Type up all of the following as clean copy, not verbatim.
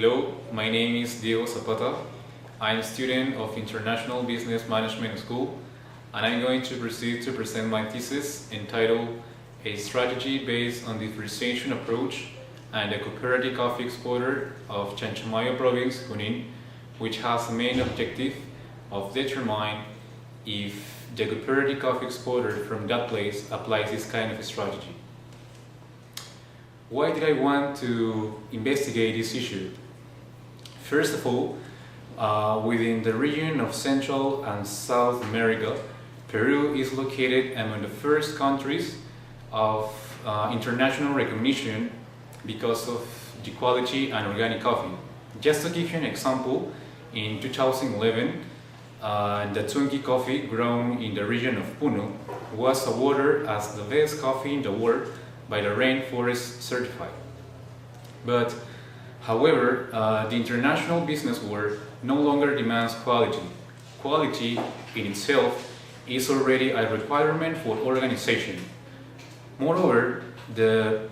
Hello, my name is Zapata. I'm a student of International Business Management School, and I'm going to proceed to present my thesis entitled A Strategy Based on Differentiation Approach and a Cooperative Coffee Exporter of Chanchamayo Province, Junin, which has the main objective of determining if the cooperative coffee exporter from that place applies this kind of strategy. Why did I want to investigate this issue? First of all, within the region of Central and South America, Peru is located among the first countries of international recognition because of the quality and organic coffee. Just to give you an example, in 2011, the Tungi coffee grown in the region of Puno was awarded as the best coffee in the world by the Rainforest Certified. But, however, the international business world no longer demands quality. Quality in itself is already a requirement for organization. Moreover, the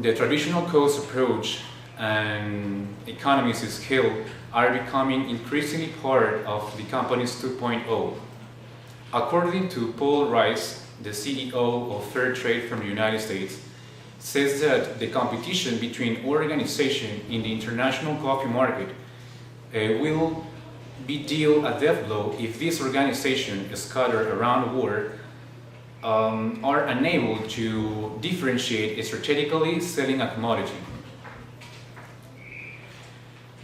traditional cost approach and economies of scale are becoming increasingly part of the company's 2.0. According to Paul Rice, the CEO of Fair Trade from the United States, says that the competition between organizations in the international coffee market will be dealt a death blow if these organizations scattered around the world are unable to differentiate strategically selling a commodity.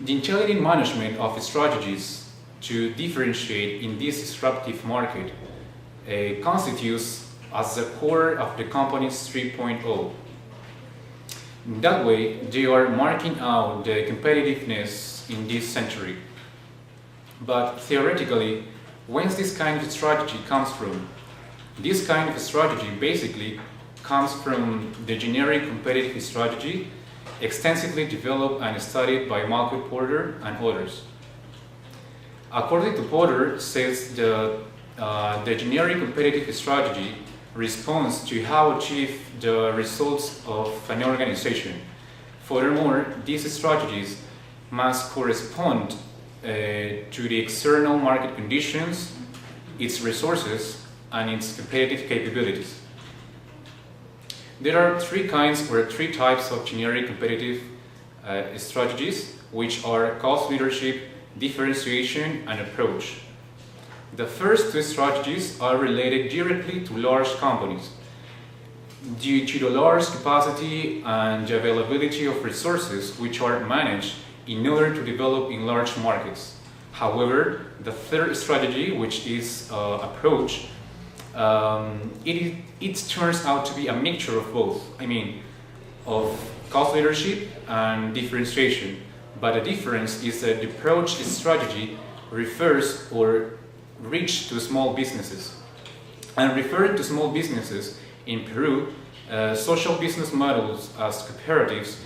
The intelligent management of strategies to differentiate in this disruptive market constitutes as the core of the company's 3.0. In that way, they are marking out the competitiveness in this century. But theoretically, whence this kind of strategy comes from? This kind of strategy basically comes from the generic competitive strategy extensively developed and studied by Malcolm Porter and others. According to Porter, says the generic competitive strategy responds to how achieve the results of an organization. Furthermore, these strategies must correspond to the external market conditions, its resources, and its competitive capabilities. There are three types of generic competitive strategies, which are cost leadership, differentiation, and approach. The first two strategies are related directly to large companies. Due to the large capacity and the availability of resources which are managed in order to develop in large markets. However, the third strategy, which is approach, it turns out to be a mixture of both. Of cost leadership and differentiation. But the difference is that the approach strategy refers or reach to small businesses. And referring to small businesses in Peru, social business models as cooperatives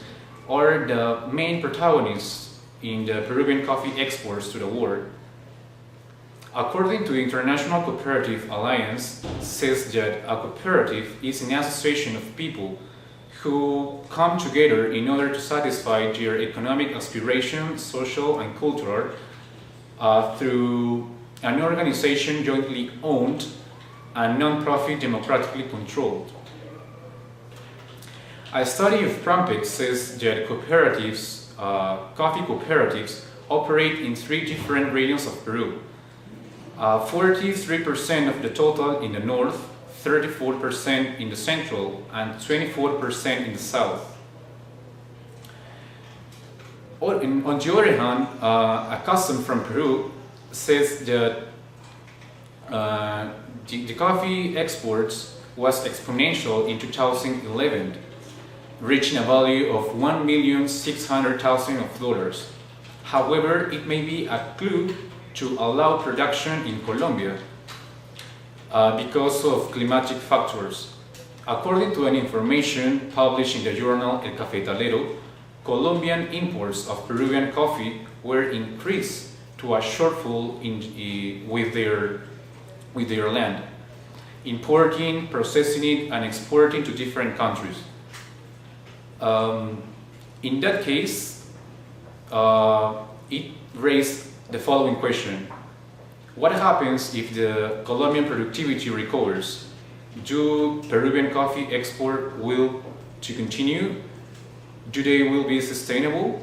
are the main protagonists in the Peruvian coffee exports to the world. According to the International Cooperative Alliance, says that a cooperative is an association of people who come together in order to satisfy their economic aspirations, social and cultural, through an organization jointly owned and non-profit democratically controlled. A study of Prampex says that cooperatives, coffee cooperatives, operate in three different regions of Peru. 43% of the total in the north, 34% in the central, and 24% in the south. On the other hand, a custom from Peru says that the coffee exports was exponential in 2011, reaching a value of $1,600,000. However, it may be a clue to allow production in Colombia because of climatic factors. According to an information published in the journal El Cafetalero, Colombian imports of Peruvian coffee were increased to a shortfall with their land, importing, processing it, and exporting to different countries. In that case, it raised the following question. What happens if the Colombian productivity recovers? Do Peruvian coffee export will to continue? Do they will be sustainable?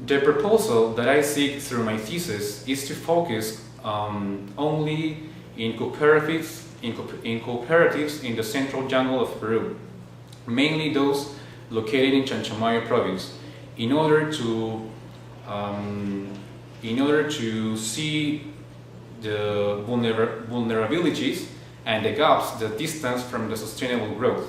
The proposal that I seek through my thesis is to focus only in cooperatives in the central jungle of Peru, mainly those located in Chanchamayo province, in order to see the vulnerabilities and the gaps that distance from the sustainable growth.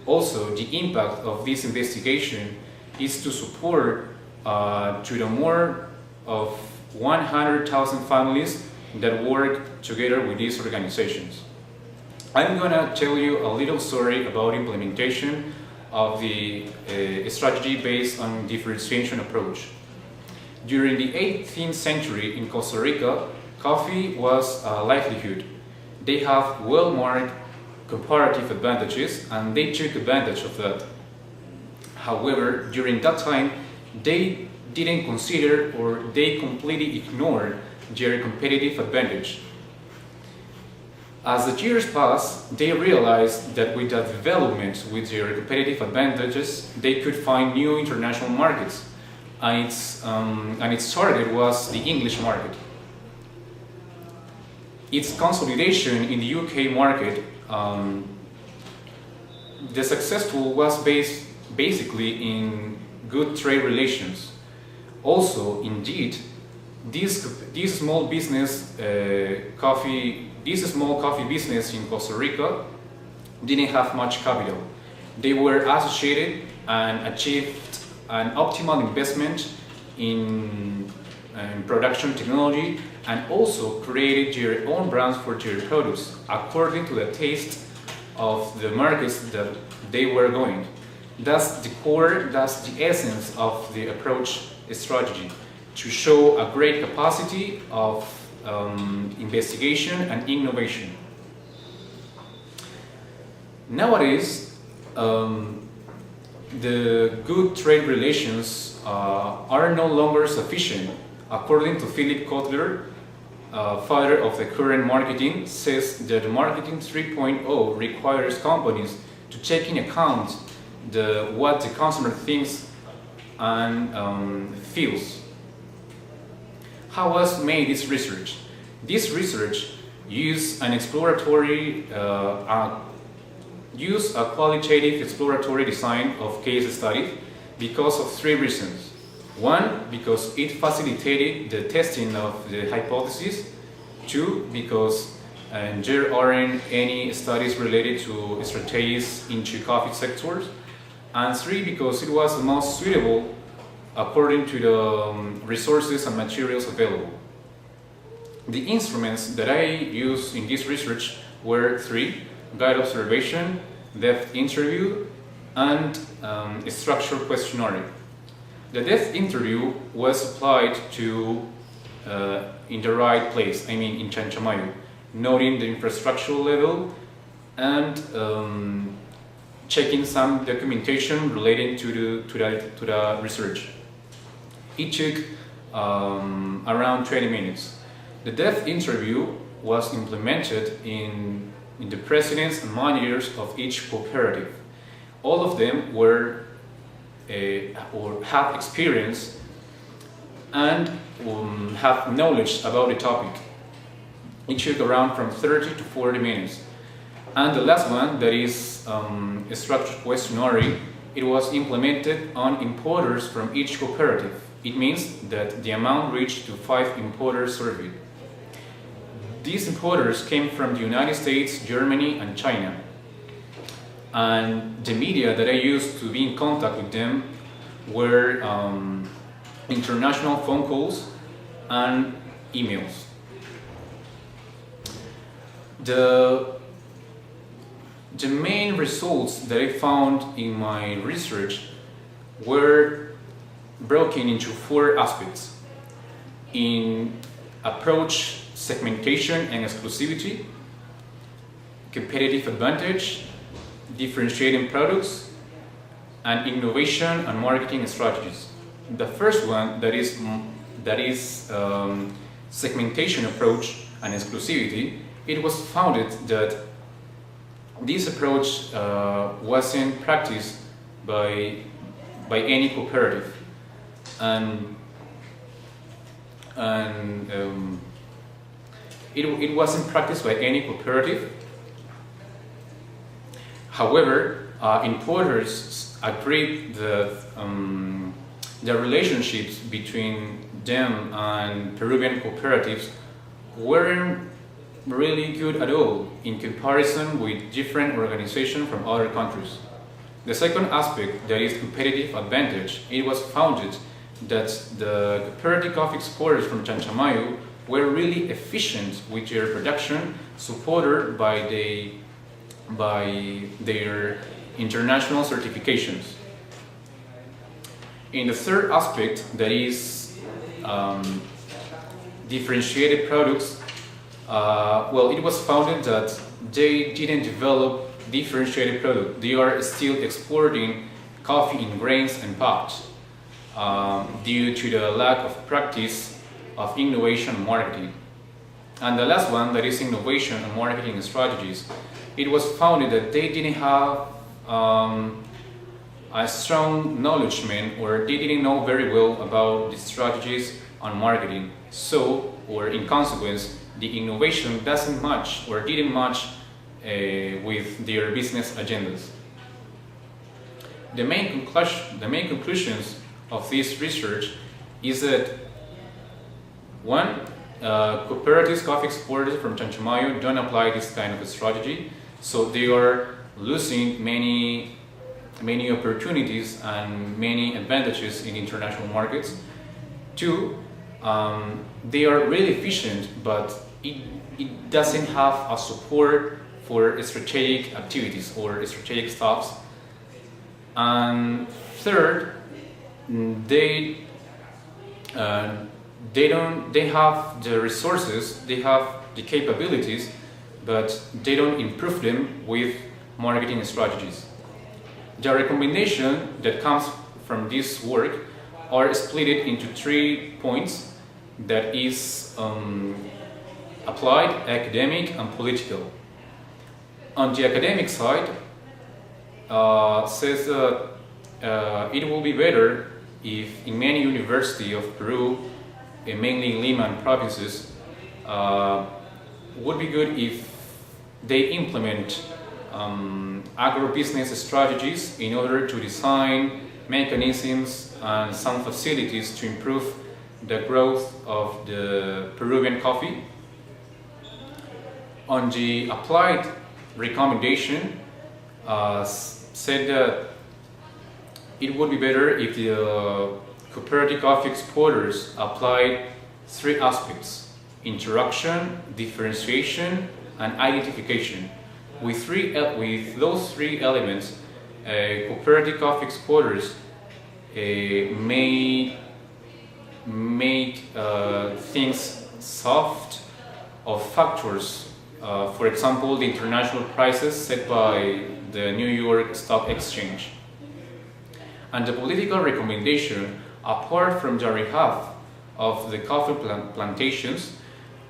Also, the impact of this investigation is to support to the more of 100,000 families that work together with these organizations. I'm gonna tell you a little story about implementation of the strategy based on differentiation approach. During the 18th century in Costa Rica, coffee was a livelihood. They have well-marked comparative advantages and they took advantage of that. However, during that time, they didn't consider or they completely ignored their competitive advantage. As the years passed, they realized that with the development with their competitive advantages, they could find new international markets, and its target was the English market. Its consolidation in the UK market, the successful was based basically in good trade relations. Also, indeed, this small coffee business in Costa Rica didn't have much capital. They were associated and achieved an optimal investment in production technology and also created their own brands for their products according to the taste of the markets that they were going. That's the core, that's the essence of the approach strategy, to show a great capacity of investigation and innovation. Nowadays, the good trade relations are no longer sufficient. According to Philip Kotler, father of the current marketing, says that marketing 3.0 requires companies to take in account what the consumer thinks and feels. How was made this research? This research used a qualitative exploratory design of case studies because of three reasons. One, because it facilitated the testing of the hypothesis. Two, because there aren't any studies related to strategies into coffee sectors. And three, because it was the most suitable according to the resources and materials available. The instruments that I used in this research were three: guide observation, depth interview, and a structured questionnaire. The depth interview was applied to in the right place, in Chanchamayo, noting the infrastructural level and checking some documentation relating to the research. It took around 20 minutes. The depth interview was implemented in the presidents and managers of each cooperative. All of them were or have experience and have knowledge about the topic. It took around from 30 to 40 minutes. And the last one, that is a structured questionnaire, it was implemented on importers from each cooperative. It means that the amount reached to 5 importers surveyed. These importers came from the United States, Germany, and China. And the media that I used to be in contact with them were international phone calls and emails. The main results that I found in my research were broken into 4 aspects: in approach, segmentation and exclusivity, competitive advantage, differentiating products, and innovation and marketing strategies. The first one, that is segmentation approach and exclusivity. It was founded that this approach wasn't practiced by any cooperative, and it wasn't practiced by any cooperative. However, importers agreed that the relationships between them and Peruvian cooperatives weren't really good at all in comparison with different organizations from other countries. The second aspect, that is competitive advantage, it was founded that the cooperative coffee exporters from Chanchamayo were really efficient with their production, supported by their international certifications. In the third aspect, that is differentiated products, well, it was founded that they didn't develop differentiated products. They are still exporting coffee in grains and pods due to the lack of practice of innovation marketing. And the last one, that is innovation and marketing strategies, it was founded that they didn't have a strong acknowledgement, or they didn't know very well about the strategies on marketing. So, or in consequence, the innovation doesn't match or didn't match with their business agendas. The main conclusions of this research is that one, cooperative coffee exporters from Chanchamayo don't apply this kind of a strategy, so they are losing many opportunities and many advantages in international markets. Two, they are really efficient, but it doesn't have a support for strategic activities or strategic stops. And third, they have the resources, they have the capabilities, but they don't improve them with marketing strategies. The recommendation that comes from this work are split into 3 points, that is applied, academic, and political. On the academic side, says that it will be better if in many universities of Peru, mainly in Lima and provinces, would be good if they implement agribusiness strategies in order to design mechanisms and some facilities to improve the growth of the Peruvian coffee. On the applied recommendation, said that it would be better if the cooperative coffee exporters applied 3 aspects: interaction, differentiation, and identification. With those 3 elements, cooperative coffee exporters may make things soft of factors. For example, the international prices set by the New York Stock Exchange. And the political recommendation, apart from the rehab of the coffee plantations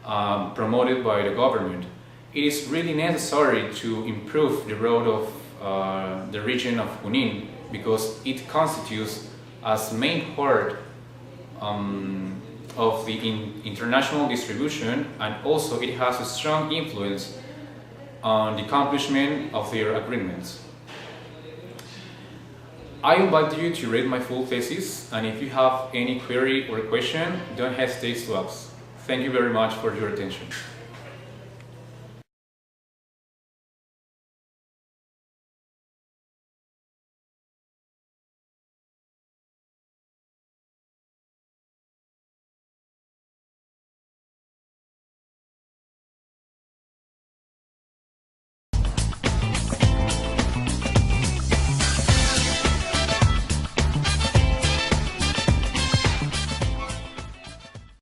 promoted by the government, it is really necessary to improve the road of the region of Junin, because it constitutes as main part of the international distribution, and also it has a strong influence on the accomplishment of their agreements. I invite you to read my full thesis, and if you have any query or question, don't hesitate to ask. Thank you very much for your attention.